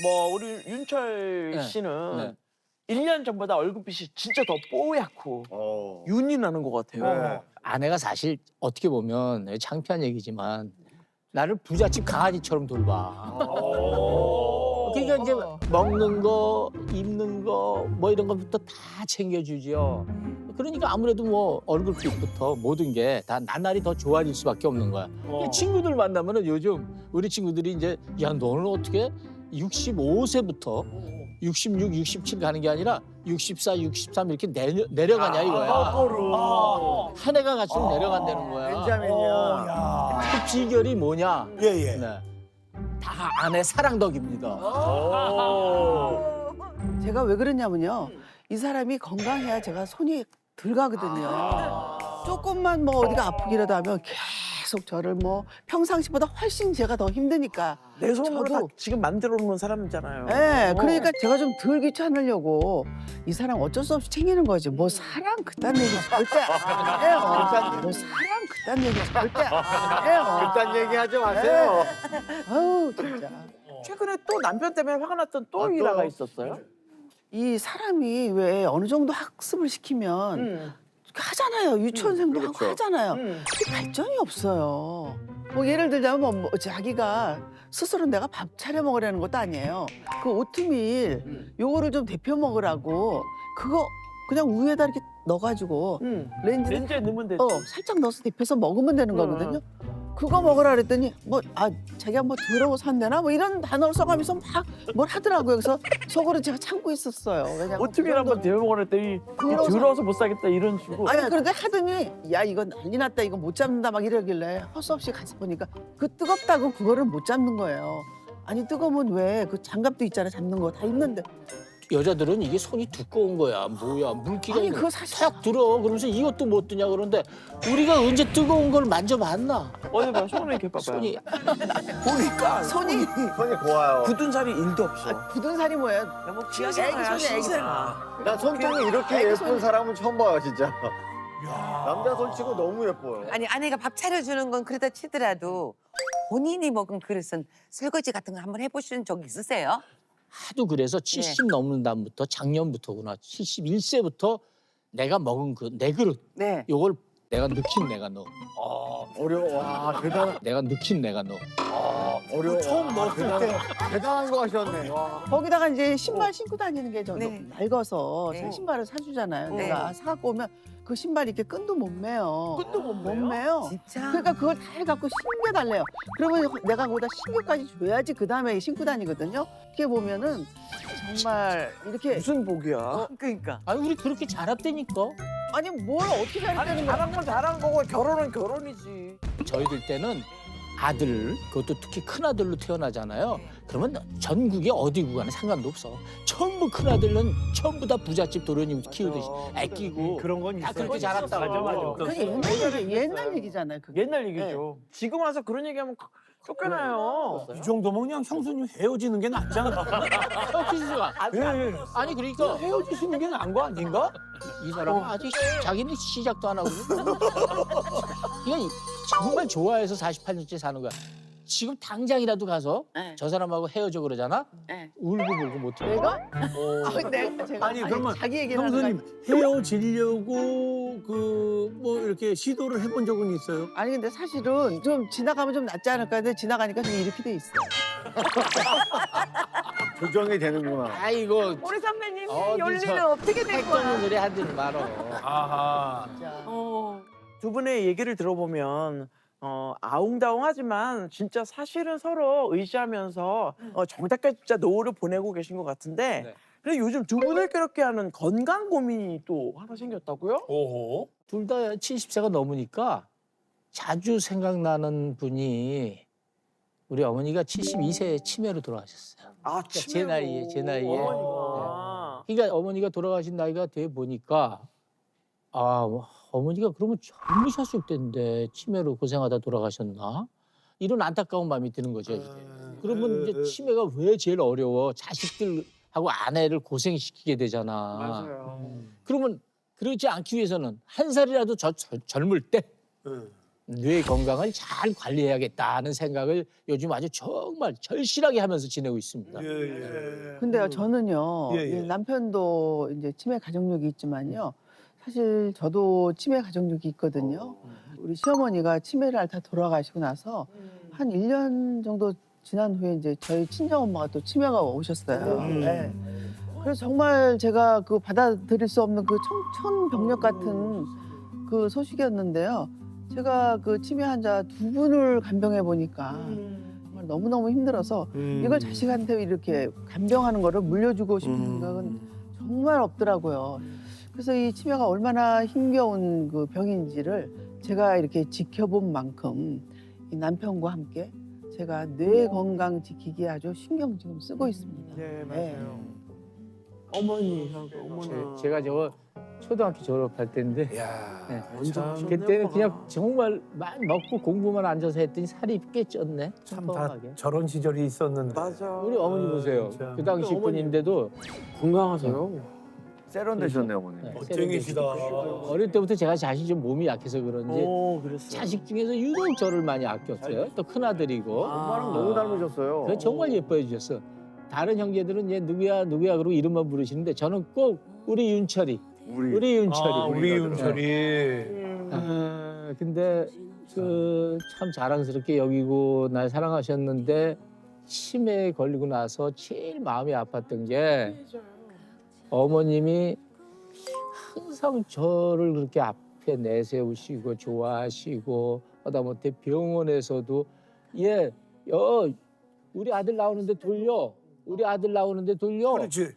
뭐 우리 윤철 네. 씨는 네. 1년 전보다 얼굴빛이 진짜 더 뽀얗고 윤이 나는 것 같아요. 아내가 사실 어떻게 보면 창피한 얘기지만 나를 부잣집 강아지처럼 돌봐. 그러니까 이제 먹는 거, 입는 거, 뭐 이런 것부터 다 챙겨주지요. 그러니까 아무래도 뭐 얼굴빛부터 모든 게 다 나날이 더 좋아질 수밖에 없는 거야. 친구들 만나면은 요즘 우리 친구들이 이제 야 너는 어떻게 65세부터 66, 67 가는 게 아니라 64, 63 이렇게 내려가냐 이거야. 한 해가 갈수록 내려간다는 거야. 벤자민이야. 그 비결이 뭐냐? 예예. 네. 다 아내 사랑 덕입니다. 제가 왜 그러냐면요. 이 사람이 건강해야 제가 손이 덜 가거든요. 조금만 뭐 어디가 아프기라도 하면 계속 저를 뭐 평상시보다 훨씬 제가 더 힘드니까. 내 손으로 다 저도. 지금 만들어 놓은 사람이잖아요. 네, 그러니까 제가 좀 덜 귀찮으려고 이 사람 어쩔 수 없이 챙기는 거지. 뭐 사랑 그딴 얘기 절대 안 해요. 뭐 사랑 그딴 얘기 절대 안 해요. 그딴 얘기 하지 마세요. 아우 진짜. 최근에 또 남편 때문에 화가 났던 또 또? 일화가 있었어요? 이 사람이 왜 어느 정도 학습을 시키면 하잖아요. 유치원생도 하고 하잖아요. 근데 발전이 없어요. 뭐 예를 들자면 뭐 자기가 스스로 내가 밥 차려 먹으라는 것도 아니에요. 그 오트밀 요거를 좀 데펴 먹으라고 그거 그냥 우유에다 이렇게 넣어가지고 렌즈에 렌즈에 넣으면 되지. 살짝 넣어서 데펴서 먹으면 되는 거거든요. 그거 먹으라 그랬더니 뭐 자기가 뭐 더러워 산대나 뭐 이런 단어를 써가면서 막 뭘 하더라고요. 그래서 속으로 제가 참고 있었어요. 왜냐면 오트밀 한번 데워 먹으랬더니 더러워서- 들어서 못 사겠다 이런 식으로. 아니 그런데 하더니 야 이거 난리 났다 이거 못 잡는다 막 이러길래 허수 없이 가서 보니까 그 뜨겁다고 그거를 못 잡는 거예요. 아니 뜨거우면 왜 그 장갑도 있잖아 잡는 거 다 있는데 여자들은 이게 손이 두꺼운 거야. 뭐야 물기가 아니, 있는 그거 사실- 탁 들어. 그러면서 이것도 못 드냐 그러는데 우리가 언제 뜨거운 걸 만져봤나? 어디 봐 손을 이렇게 봐봐요. 손이 보니까 손이 손이 고와요. 굳은 살이 1도 없어. 굳은 살이 뭐야? 너무 애기 손이야, 애기 손. 신생아. 나 손등이 이렇게 아이고, 예쁜 손. 사람은 처음 봐요, 진짜. 남자 손치고 너무 예뻐요. 아니 아내가 밥 차려주는 건 그러다 치더라도 본인이 먹은 그릇은 설거지 같은 거 한번 해보신 적 있으세요? 하도 그래서 70 넘는 다음부터 작년부터구나. 71세부터 내가 먹은 그 내 그릇 네. 요걸 내가 넣긴 내가 넣어. 어려워. 와, 내가 넣긴 내가 넣어. 어려워. 처음 넣었을 때 대단한 거 하셨네. 와. 거기다가 이제 신발 신고 다니는 게 좀 네. 낡아서 네. 새 신발을 사주잖아요. 네. 내가 사갖고 오면 그 신발 이렇게 끈도 못 매요. 끈도 못 못 매요? 매요. 진짜? 그러니까 그걸 다 해갖고 신겨달래요. 그러면 내가 거기다 신겨까지 줘야지 그 다음에 신고 다니거든요. 이렇게 보면은 정말 이렇게 무슨 복이야? 그러니까. 아니 우리 그렇게 자랐다니까. 아니 뭘 어떻게 잘했다는 거야? 잘한 건 잘한 거고 결혼은 결혼이지. 저희들 때는 아들, 그것도 특히 큰 아들로 태어나잖아요. 그러면 전국에 어디 구간에 상관도 없어. 전부 큰 아들은 전부 다 부잣집 도련님 키우듯이 아끼고 그런 건 다 있어. 그렇게 자랐다고. 그 옛날 얘기잖아요. 그게. 옛날 얘기죠. 지금 와서 그런 얘기하면 쫓겨나요. 이 정도면 그냥 형수님 헤어지는 게 낫지 않아? 혁신이가 예. 아니 그러니까 헤어지시는 게 나은 거 아닌가? 이 사람은 아직 자기는 시작도 안 하고 이건 정말 좋아해서 48년째 사는 거야. 지금 당장이라도 가서 네. 저 사람하고 헤어져 그러잖아. 네. 울고 못해. 내가? 제가 아니 그러면 자기 얘기를 하는 거 형수님 헤어지려고 그 뭐 이렇게 시도를 해본 적은 있어요? 아니 근데 사실은 좀 지나가면 좀 낫지 않을까 근데 지나가니까 좀 이렇게 돼 있어. 조정이 되는구나. 아이고 우리 선배님 어디서 연리는 어떻게 된 핵 거야? 도는 소리 하지 말어. 아하. 진짜. 두 분의 얘기를 들어보면 아웅다웅하지만 진짜 사실은 서로 의지하면서 정답까지 진짜 노후를 보내고 계신 것 같은데 네. 근데 요즘 두 분을 괴롭게 하는 건강 고민이 또 하나 생겼다고요? 오호. 둘 다 70세가 넘으니까 자주 생각나는 분이 우리 어머니가 72세에 치매로 돌아가셨어요. 아, 제 나이에, 제 나이에. 어머니가. 그러니까 어머니가 돌아가신 나이가 돼 보니까 어머니가 그러면 젊으셨을 때인데 치매로 고생하다 돌아가셨나? 이런 안타까운 마음이 드는 거죠. 이제. 그러면 이제 치매가 왜 제일 어려워? 자식들하고 아내를 고생시키게 되잖아. 맞아요. 그러면 그러지 않기 위해서는 한 살이라도 젊을 때 뇌 건강을 잘 관리해야겠다는 생각을 요즘 아주 정말 절실하게 하면서 지내고 있습니다. 근데요, 저는요, 예, 예. 이 남편도 이제 치매 가족력이 있지만요. 사실 저도 치매 가족력이 있거든요. 우리 시어머니가 치매를 앓다 돌아가시고 나서 한 1년 정도 지난 후에 이제 저희 친정엄마가 또 치매가 오셨어요. 네. 그래서 정말 제가 그 받아들일 수 없는 그 청천벽력 같은 그 소식이었는데요. 제가 그 치매 환자 2분을 간병해 보니까 정말 너무너무 힘들어서 이걸 자식한테 이렇게 간병하는 거를 물려주고 싶은 생각은 정말 없더라고요. 그래서 이 치매가 얼마나 힘겨운 그 병인지를 제가 이렇게 지켜본 만큼 이 남편과 함께 제가 뇌 건강 지키기에 아주 신경 지금 쓰고 있습니다. 네, 맞아요. 어머니하고 어머나. 제가 저 초등학교 졸업할 때인데 야, 네. 먼저 하셨네, 그때는 엄마가. 그냥 정말 많이 먹고 공부만 앉아서 했더니 살이 꽤 쪘네. 참 다 뻔하게. 저런 시절이 있었는데. 맞아. 우리 어머니 보세요. 참. 그 당시 어머니. 분인데도 건강하세요. 세련되셨네요, 어머니. 네, 멋쟁이시다. 어릴 때부터 제가 자신이 좀 몸이 약해서 그런지 그랬어. 자식 중에서 유독 저를 많이 아꼈어요. 또 큰아들이고. 엄마랑 너무 닮으셨어요. 그래서 정말 예뻐해 주셨어. 다른 형제들은 얘 누구야 누구야 그러고 이름만 부르시는데 저는 꼭 우리 윤철이, 우리 윤철이. 아, 우리 윤철이. 근데 그 참 자랑스럽게 여기고 날 사랑하셨는데 치매에 걸리고 나서 제일 마음이 아팠던 게 어머님이 항상 저를 그렇게 앞에 내세우시고 좋아하시고 하다못해 병원에서도 우리 아들 나오는데 돌려. 우리 아들 나오는데 돌려. 그렇지.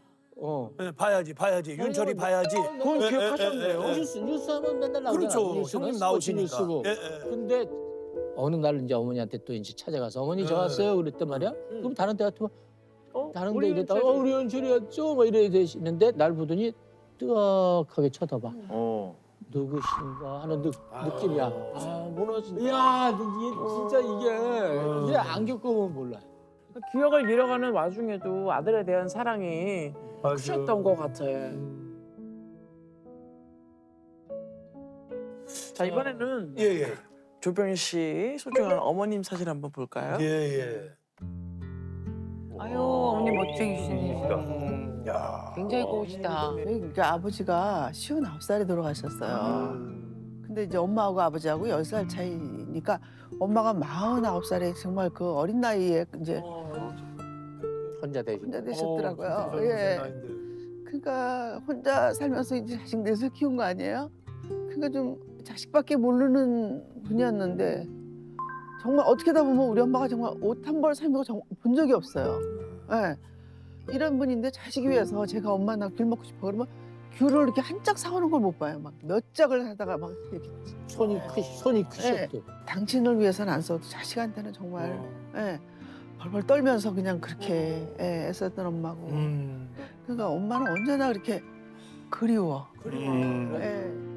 네, 봐야지. 윤철이 봐야지. 그건 기억하셨네요. 뉴스 하면 맨날 나오잖아. 그렇죠. 뉴스는 형님 스포츠 나오시니까. 뉴스고. 근데 어느 날 이제 어머니한테 또 이제 찾아가서 어머니 저 왔어요 그랬단 말이야. 그럼 다른 데 같으면 다른 데 우리 이랬다가 윤철이. 우리 연출이 왔죠? 뭐 이래 되시는데 날 보더니 뜨악하게 쳐다봐. 누구신가 하는 느낌이야. 이야 진짜 이게 안 겪어보면 몰라. 기억을 잃어가는 와중에도 아들에 대한 사랑이 크셨던 것 같아. 자, 이번에는 예. 조병희 씨 소중한 어머님 사진 한번 볼까요? 예. 아유 어머니 멋쟁이시네. 야. 굉장히 고우시다. 그러니까 아버지가 59살에 돌아가셨어요. 근데 이제 엄마하고 아버지하고 10살 차이니까 엄마가 49살에 정말 그 어린 나이에 이제 혼자 되시. 혼자 되셨더라고요. 예. 그러니까 혼자 살면서 이제 자식 넷을 키운 거 아니에요? 그러니까 좀 자식밖에 모르는 분이었는데 정말 어떻게 다 보면 우리 엄마가 정말 옷 한 벌 살면 본 적이 없어요. 예. 이런 분인데 자식이 위해서 제가 엄마 나 귤 먹고 싶어 그러면 귤을 이렇게 한 짝 사오는 걸 못 봐요. 막 몇 짝을 사다가 막 이렇게 손이 크셨도. 당신을 위해서는 안 써도 자식한테는 정말 예, 벌벌 떨면서 그냥 그렇게 애썼던 엄마고. 그러니까 엄마는 언제나 그렇게 그리워. 예.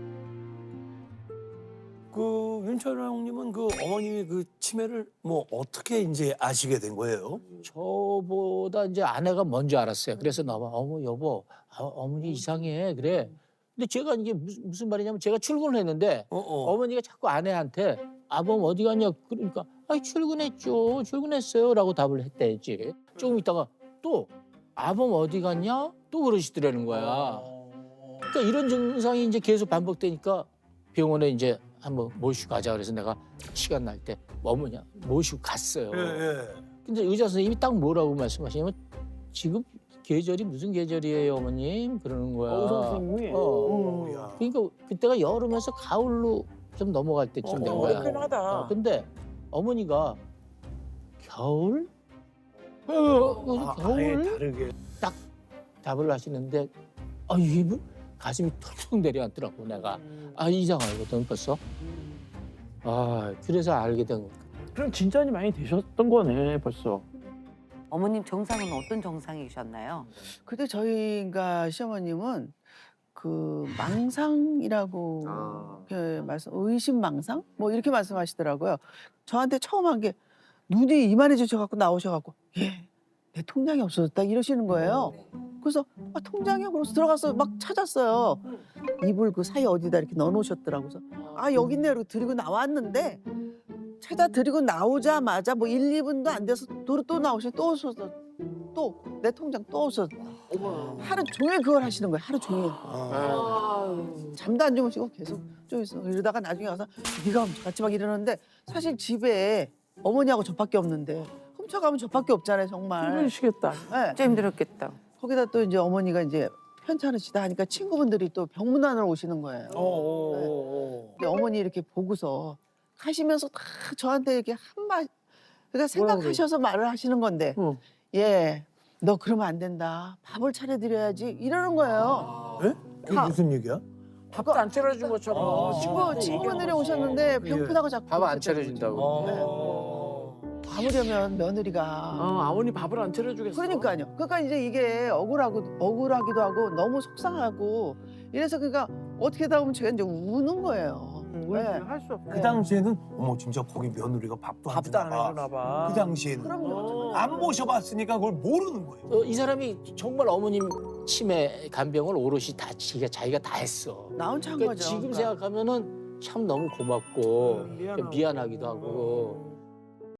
그 윤철 형님은 그 어머님이 그 치매를 뭐 어떻게 이제 아시게 된 거예요? 저보다 이제 아내가 먼저 알았어요. 그래서 나와 어머 여보 어머니 이상해 그래. 근데 제가 이게 무슨 말이냐면 제가 출근을 했는데 어머니가 자꾸 아내한테 아범 어디 갔냐 그러니까 아이 출근했어요라고 답을 했대지. 조금 있다가 또 아범 어디 갔냐 또 그러시더라는 거야. 그러니까 이런 증상이 이제 계속 반복되니까 병원에 이제 한번 모시고 가자 그래서 내가 시간 날 때 어머냐 모시고 갔어요. 근데 의사 선생님이 딱 뭐라고 말씀하시냐면 지금 계절이 무슨 계절이에요 어머님 그러는 거야. 선생님이. 그러니까 그때가 여름에서 가을로 좀 넘어갈 때쯤 된 거야. 그렇긴 하다. 근데 어머니가 겨울? 겨울? 다르게. 딱 답을 하시는데 이분 가슴이 털썩 내려앉더라고 내가. 이상하거든 벌써. 그래서 알게 된 거야. 그럼 진전이 많이 되셨던 거네 벌써. 어머님 정상은 어떤 정상이셨나요? 근데 저희가 시어머님은 그 망상이라고 이렇게 의심망상 뭐 이렇게 말씀하시더라고요. 저한테 처음 한 게 눈이 이만해지셔 갖고 나오셔 갖고 내 통장이 없어졌다 이러시는 거예요. 그래서 아, 통장이요? 그래서 들어가서 막 찾았어요. 이불 그 사이 어디다 이렇게 넣어놓으셨더라고요. 그래서 아 여기 있네 이러고 드리고 나왔는데 찾아 드리고 나오자마자 뭐 1, 2분도 안 돼서 또 나오시고 또 오셔서 또 내 통장 또 오셔서 하루 종일 그걸 하시는 거예요. 하루 종일. 잠도 안 주무시고 계속 쪼있어. 이러다가 나중에 가서 네가 같이 막 이러는데 사실 집에 어머니하고 저밖에 없는데 훔쳐가면 저밖에 없잖아요 정말. 힘드시겠다. 네. 진짜 힘들었겠다. 거기다 또 이제 어머니가 이제 편찮으시다 하니까 친구분들이 또 병문안을 오시는 거예요. 근데 어머니 이렇게 보고서 가시면서 다 저한테 이렇게 한마 그러니까 생각하셔서 말을 하시는 건데 응. 예, 너 그러면 안 된다. 밥을 차려드려야지 이러는 거예요. 예? 그게 아. 무슨 얘기야? 밥도 안 차려준 것처럼. 친구분들이 오셨는데 배고프다고 자꾸 밥 안 그러셨다는 차려준다고. 어. 거죠. 밥을하면 며느리가 아버님 밥을 안 차려주겠어. 그러니까요. 그러니까 이제 이게 억울하기도 하고 너무 속상하고 이래서 그러니까 어떻게 다 보면 제가 이제 우는 거예요. 네. 할수 없어. 그 당시에는 어머 진짜 거기 며느리가 밥도 안 밥도 안 주나 봐. 해주나 봐. 그 당시에는 그럼요. 안 모셔봤으니까 그걸 모르는 거예요. 이 사람이 정말 어머님 치매 간병을 오롯이 다 자기가 다 했어. 나 혼자 한 그러니까 거죠. 지금 그러니까. 생각하면은 참 너무 고맙고 미안하고. 미안하기도 하고